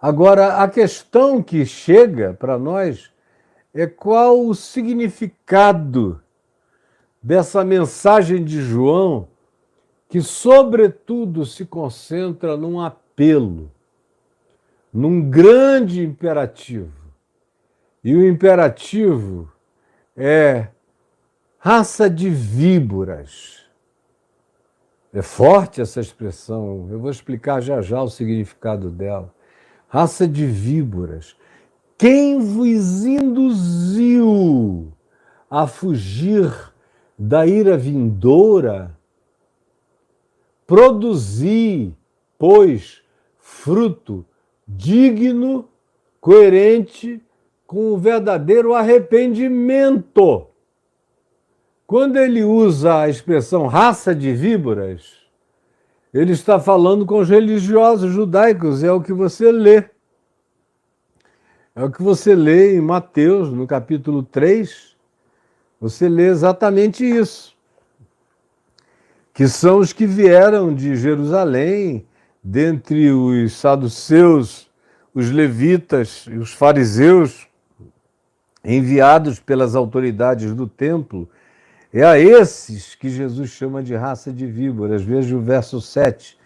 Agora, a questão que chega para nós é qual o significado dessa mensagem de João, que, sobretudo, se concentra num apelo, num grande imperativo. E o imperativo é raça de víboras. É forte essa expressão, eu vou explicar já já o significado dela. Raça de víboras. Quem vos induziu a fugir da ira vindoura? Produzi, pois, fruto digno, coerente com o verdadeiro arrependimento. Quando ele usa a expressão raça de víboras, ele está falando com os religiosos judaicos, é o que você lê. É o que você lê em Mateus, no capítulo 3, você lê exatamente isso. Que são os que vieram de Jerusalém, dentre os saduceus, os levitas e os fariseus, enviados pelas autoridades do templo. É a esses que Jesus chama de raça de víboras. Veja o verso 7.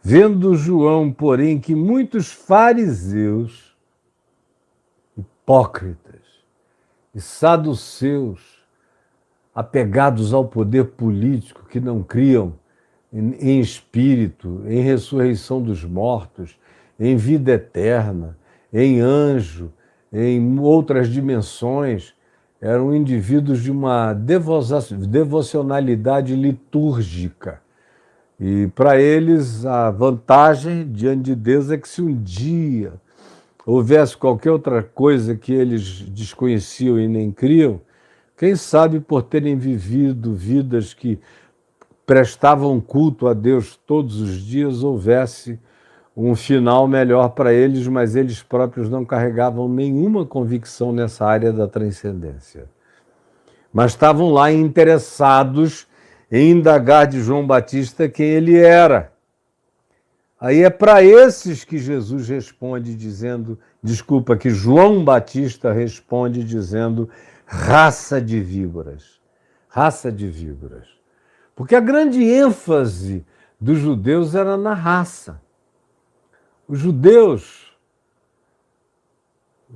Vendo João, porém, que muitos fariseus, hipócritas e saduceus, apegados ao poder político, que não criam em espírito, em ressurreição dos mortos, em vida eterna, em anjo, em outras dimensões, eram indivíduos de uma devocionalidade litúrgica. E para eles a vantagem diante de Deus é que se um dia houvesse qualquer outra coisa que eles desconheciam e nem criam, quem sabe por terem vivido vidas que prestavam culto a Deus todos os dias, houvesse um final melhor para eles, mas eles próprios não carregavam nenhuma convicção nessa área da transcendência. Mas estavam lá interessados em indagar de João Batista quem ele era. Aí é para esses que Jesus responde dizendo, que João Batista responde dizendo, raça de víboras. Raça de víboras. Porque a grande ênfase dos judeus era na raça. Os judeus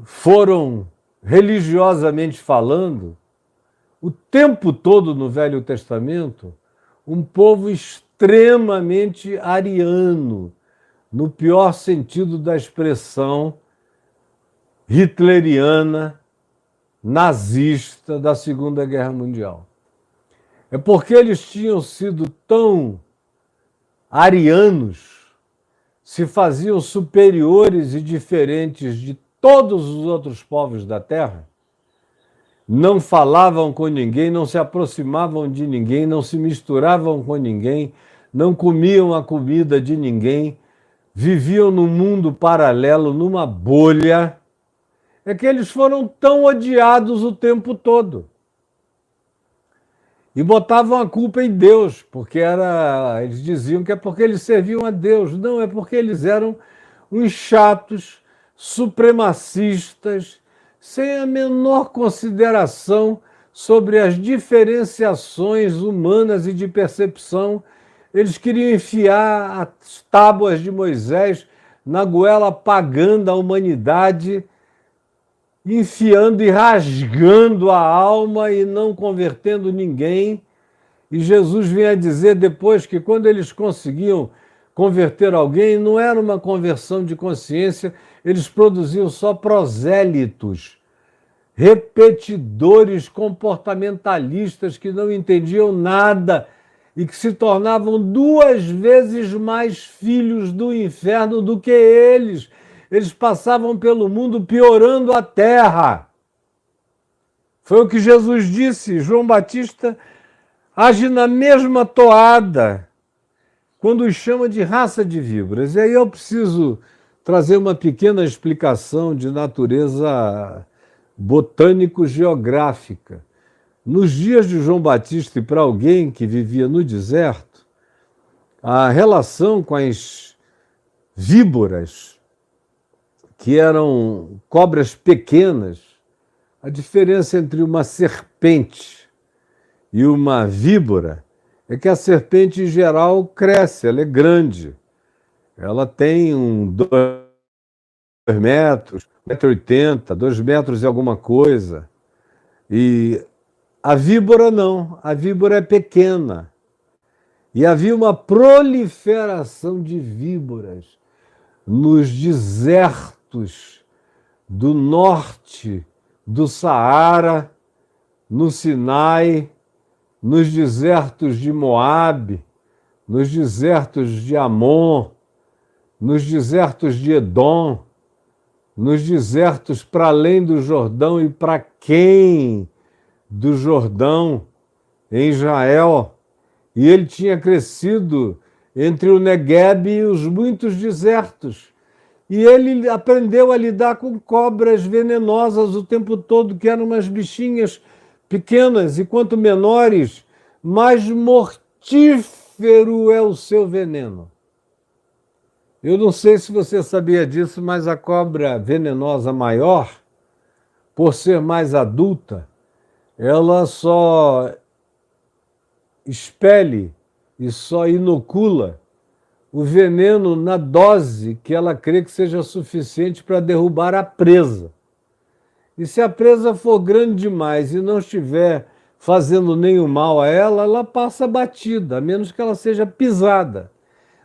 foram, religiosamente falando, o tempo todo no Velho Testamento, um povo extremamente ariano, no pior sentido da expressão, hitleriana, nazista da Segunda Guerra Mundial. É porque eles tinham sido tão arianos, se faziam superiores e diferentes de todos os outros povos da Terra, não falavam com ninguém, não se aproximavam de ninguém, não se misturavam com ninguém, não comiam a comida de ninguém, viviam num mundo paralelo, numa bolha, é que eles foram tão odiados o tempo todo. E botavam a culpa em Deus, porque eles diziam que é porque eles serviam a Deus. Não, é porque eles eram uns chatos, supremacistas, sem a menor consideração sobre as diferenciações humanas e de percepção. Eles queriam enfiar as tábuas de Moisés na goela pagã da humanidade, enfiando e rasgando a alma e não convertendo ninguém. E Jesus vinha dizer depois que quando eles conseguiam converter alguém, não era uma conversão de consciência, eles produziam só prosélitos, repetidores comportamentalistas que não entendiam nada e que se tornavam 2 vezes mais filhos do inferno do que eles. Eles passavam pelo mundo piorando a terra. Foi o que Jesus disse. João Batista age na mesma toada quando os chama de raça de víboras. E aí eu preciso trazer uma pequena explicação de natureza botânico-geográfica. Nos dias de João Batista e para alguém que vivia no deserto, a relação com as víboras que eram cobras pequenas. A diferença entre uma serpente e uma víbora é que a serpente, em geral, cresce, ela é grande. Ela tem 2 metros, 1,80 m, 2 metros e alguma coisa. E a víbora não, a víbora é pequena. E havia uma proliferação de víboras nos desertos do norte do Saara, no Sinai, nos desertos de Moabe, nos desertos de Amon, nos desertos de Edom, nos desertos para além do Jordão e para quem do Jordão, em Israel. E ele tinha crescido entre o Negueb e os muitos desertos. E ele aprendeu a lidar com cobras venenosas o tempo todo, que eram umas bichinhas pequenas, e quanto menores, mais mortífero é o seu veneno. Eu não sei se você sabia disso, mas a cobra venenosa maior, por ser mais adulta, ela só expele e só inocula o veneno na dose que ela crê que seja suficiente para derrubar a presa. E se a presa for grande demais e não estiver fazendo nenhum mal a ela, ela passa batida, a menos que ela seja pisada.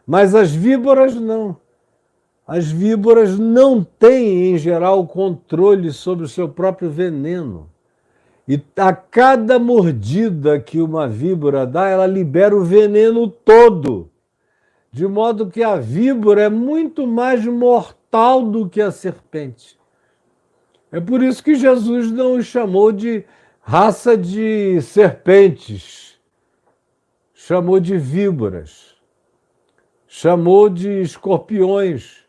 Mas as víboras não. As víboras não têm, em geral, controle sobre o seu próprio veneno. E a cada mordida que uma víbora dá, ela libera o veneno todo. De modo que a víbora é muito mais mortal do que a serpente. É por isso que Jesus não os chamou de raça de serpentes, chamou de víboras, chamou de escorpiões,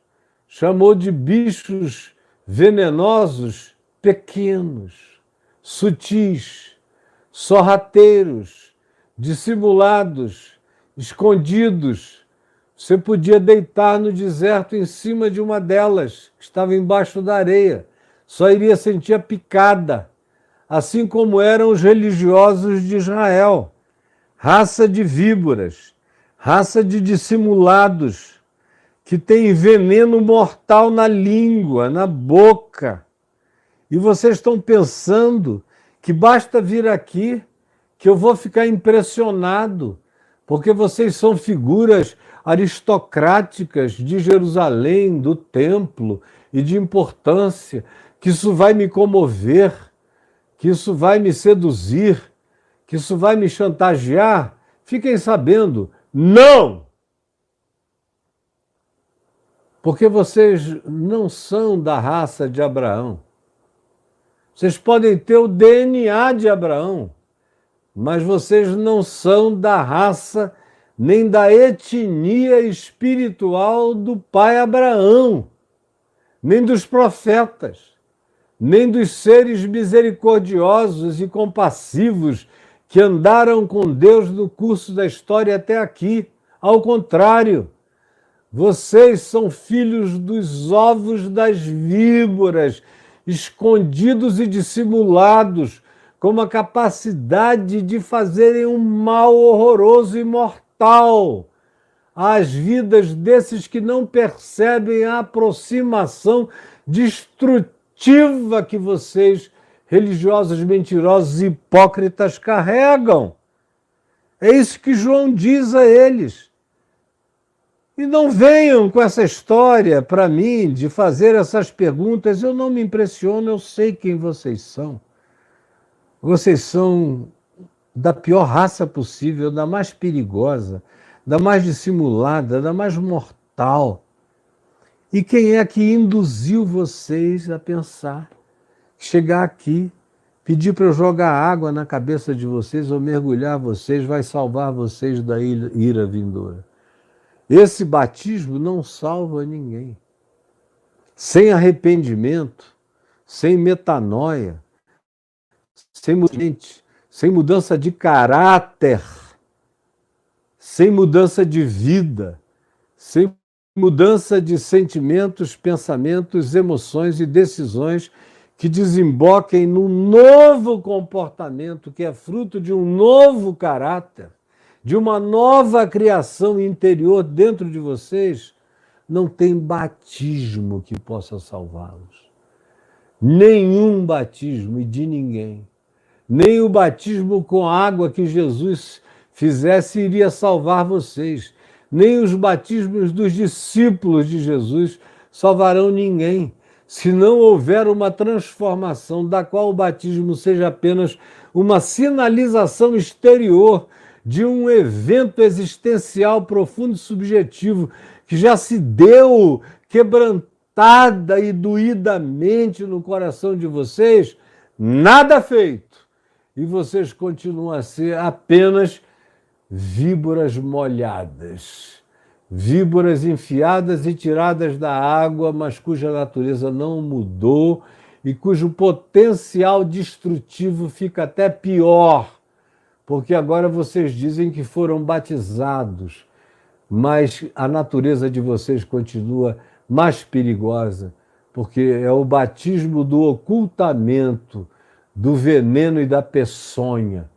chamou de bichos venenosos pequenos, sutis, sorrateiros, dissimulados, escondidos. Você podia deitar no deserto em cima de uma delas, que estava embaixo da areia. Só iria sentir a picada, assim como eram os religiosos de Israel. Raça de víboras, raça de dissimulados, que tem veneno mortal na língua, na boca. E vocês estão pensando que basta vir aqui que eu vou ficar impressionado, porque vocês são figuras aristocráticas de Jerusalém, do templo e de importância, que isso vai me comover, que isso vai me seduzir, que isso vai me chantagear. Fiquem sabendo, não! Porque vocês não são da raça de Abraão. Vocês podem ter o DNA de Abraão, mas vocês não são da raça nem da etnia espiritual do pai Abraão, nem dos profetas, nem dos seres misericordiosos e compassivos que andaram com Deus no curso da história até aqui. Ao contrário, vocês são filhos dos ovos das víboras, escondidos e dissimulados, com uma capacidade de fazerem um mal horroroso e mortal às vidas desses que não percebem a aproximação destrutiva que vocês, religiosos mentirosos e hipócritas, carregam. É isso que João diz a eles. E não venham com essa história para mim de fazer essas perguntas. Eu não me impressiono, eu sei quem vocês são. Vocês são da pior raça possível, da mais perigosa, da mais dissimulada, da mais mortal. E quem é que induziu vocês a pensar, chegar aqui, pedir para eu jogar água na cabeça de vocês ou mergulhar vocês, vai salvar vocês da ira vindoura? Esse batismo não salva ninguém. Sem arrependimento, sem metanoia, sem mudança de caráter, sem mudança de vida, sem mudança de sentimentos, pensamentos, emoções e decisões que desemboquem num novo comportamento que é fruto de um novo caráter, de uma nova criação interior dentro de vocês, não tem batismo que possa salvá-los. Nenhum batismo e de ninguém. Nem o batismo com água que Jesus fizesse iria salvar vocês. Nem os batismos dos discípulos de Jesus salvarão ninguém, se não houver uma transformação da qual o batismo seja apenas uma sinalização exterior de um evento existencial profundo e subjetivo que já se deu quebrantada e doidamente no coração de vocês, nada feito. E vocês continuam a ser apenas víboras molhadas, víboras enfiadas e tiradas da água, mas cuja natureza não mudou e cujo potencial destrutivo fica até pior, porque agora vocês dizem que foram batizados, mas a natureza de vocês continua mais perigosa, porque é o batismo do ocultamento, do veneno e da peçonha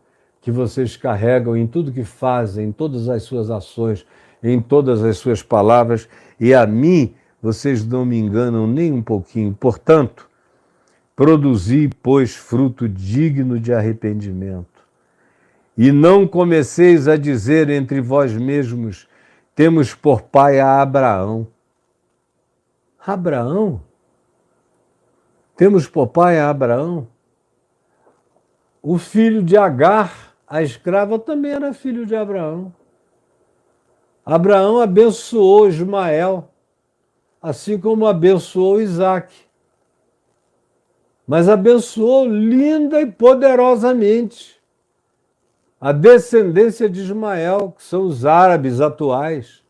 que vocês carregam em tudo que fazem, em todas as suas ações, em todas as suas palavras, e a mim vocês não me enganam nem um pouquinho. Portanto, produzi, pois, fruto digno de arrependimento. E não comeceis a dizer entre vós mesmos, temos por pai a Abraão. Abraão? Temos por pai a Abraão? O filho de Agar, a escrava, também era filho de Abraão. Abraão abençoou Ismael, assim como abençoou Isaac. Mas abençoou linda e poderosamente a descendência de Ismael, que são os árabes atuais,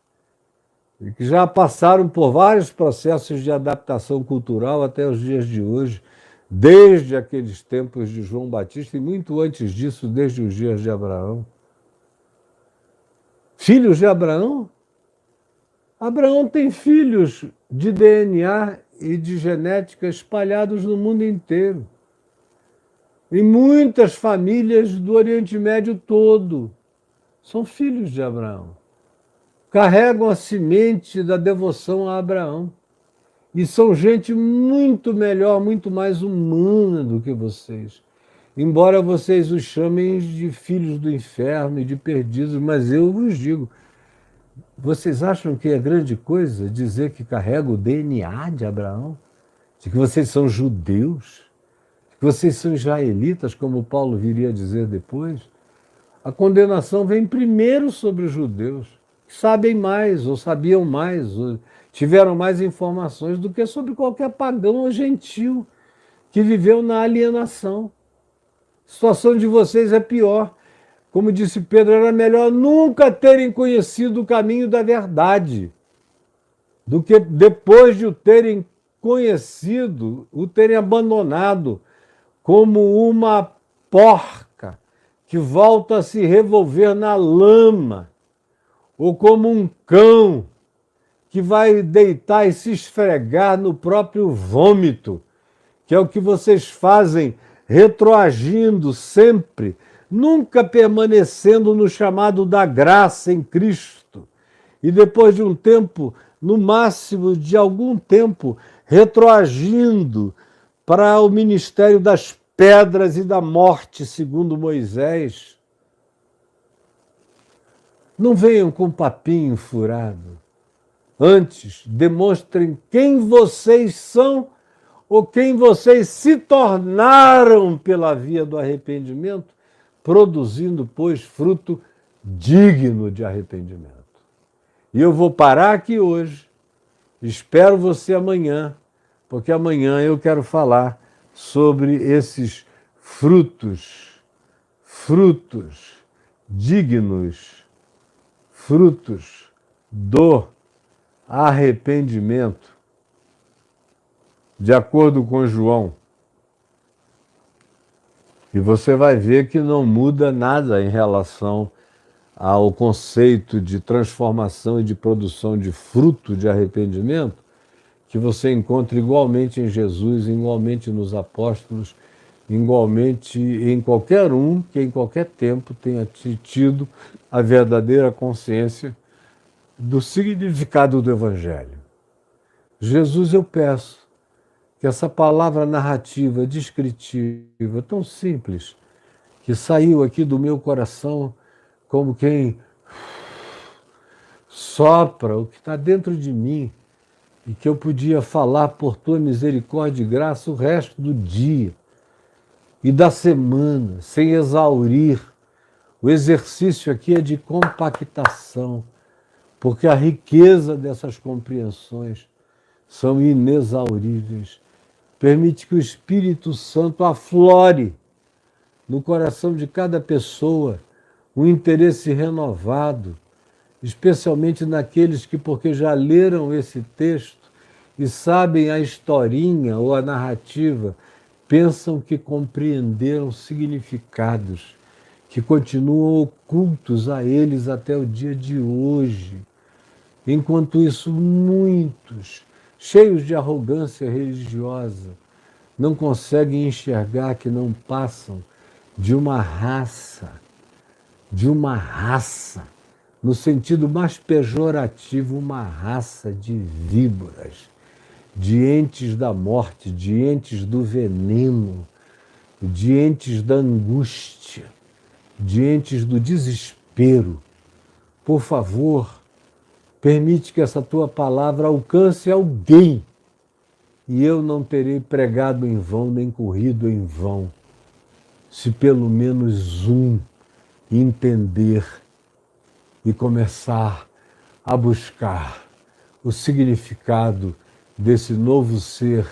e que já passaram por vários processos de adaptação cultural até os dias de hoje, desde aqueles tempos de João Batista e muito antes disso, desde os dias de Abraão. Filhos de Abraão? Abraão tem filhos de DNA e de genética espalhados no mundo inteiro. Em muitas famílias do Oriente Médio todo são filhos de Abraão. Carregam a semente da devoção a Abraão. E são gente muito melhor, muito mais humana do que vocês. Embora vocês os chamem de filhos do inferno e de perdidos, mas eu vos digo, vocês acham que é grande coisa dizer que carrega o DNA de Abraão? De que vocês são judeus? De que vocês são israelitas, como Paulo viria a dizer depois? A condenação vem primeiro sobre os judeus, que sabem mais, ou sabiam mais, ou tiveram mais informações do que sobre qualquer pagão ou gentil que viveu na alienação. A situação de vocês é pior. Como disse Pedro, era melhor nunca terem conhecido o caminho da verdade do que depois de o terem conhecido, o terem abandonado como uma porca que volta a se revolver na lama, ou como um cão que vai deitar e se esfregar no próprio vômito, que é o que vocês fazem, retroagindo sempre, nunca permanecendo no chamado da graça em Cristo. E depois de um tempo, no máximo de algum tempo, retroagindo para o ministério das pedras e da morte, segundo Moisés. Não venham com papinho furado. Antes, demonstrem quem vocês são ou quem vocês se tornaram pela via do arrependimento, produzindo, pois, fruto digno de arrependimento. E eu vou parar aqui hoje, espero você amanhã, porque amanhã eu quero falar sobre esses frutos dignos, frutos do arrependimento, de acordo com João. E você vai ver que não muda nada em relação ao conceito de transformação e de produção de fruto de arrependimento, que você encontra igualmente em Jesus, igualmente nos apóstolos, igualmente em qualquer um que em qualquer tempo tenha tido a verdadeira consciência do significado do Evangelho. Jesus, eu peço que essa palavra narrativa, descritiva, tão simples, que saiu aqui do meu coração como quem sopra o que está dentro de mim e que eu podia falar por tua misericórdia e graça o resto do dia e da semana, sem exaurir. O exercício aqui é de compactação, porque a riqueza dessas compreensões são inexauríveis. Permite que o Espírito Santo aflore no coração de cada pessoa um interesse renovado, especialmente naqueles que, porque já leram esse texto e sabem a historinha ou a narrativa, pensam que compreenderam significados que continuam ocultos a eles até o dia de hoje. Enquanto isso, muitos, cheios de arrogância religiosa, não conseguem enxergar que não passam de uma raça, no sentido mais pejorativo, uma raça de víboras, de entes da morte, de entes do veneno, de entes da angústia, de entes do desespero. Por favor, permite que essa tua palavra alcance alguém e eu não terei pregado em vão, nem corrido em vão, se pelo menos um entender e começar a buscar o significado desse novo ser,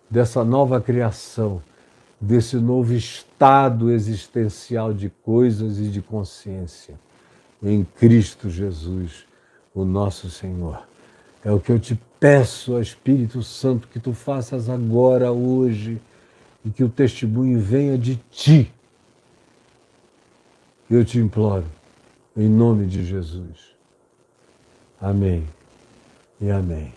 dessa nova criação, desse novo estado existencial de coisas e de consciência em Cristo Jesus, o nosso Senhor. É o que eu te peço, ó Espírito Santo, que tu faças agora, hoje, e que o testemunho venha de ti. Eu te imploro, em nome de Jesus. Amém e amém.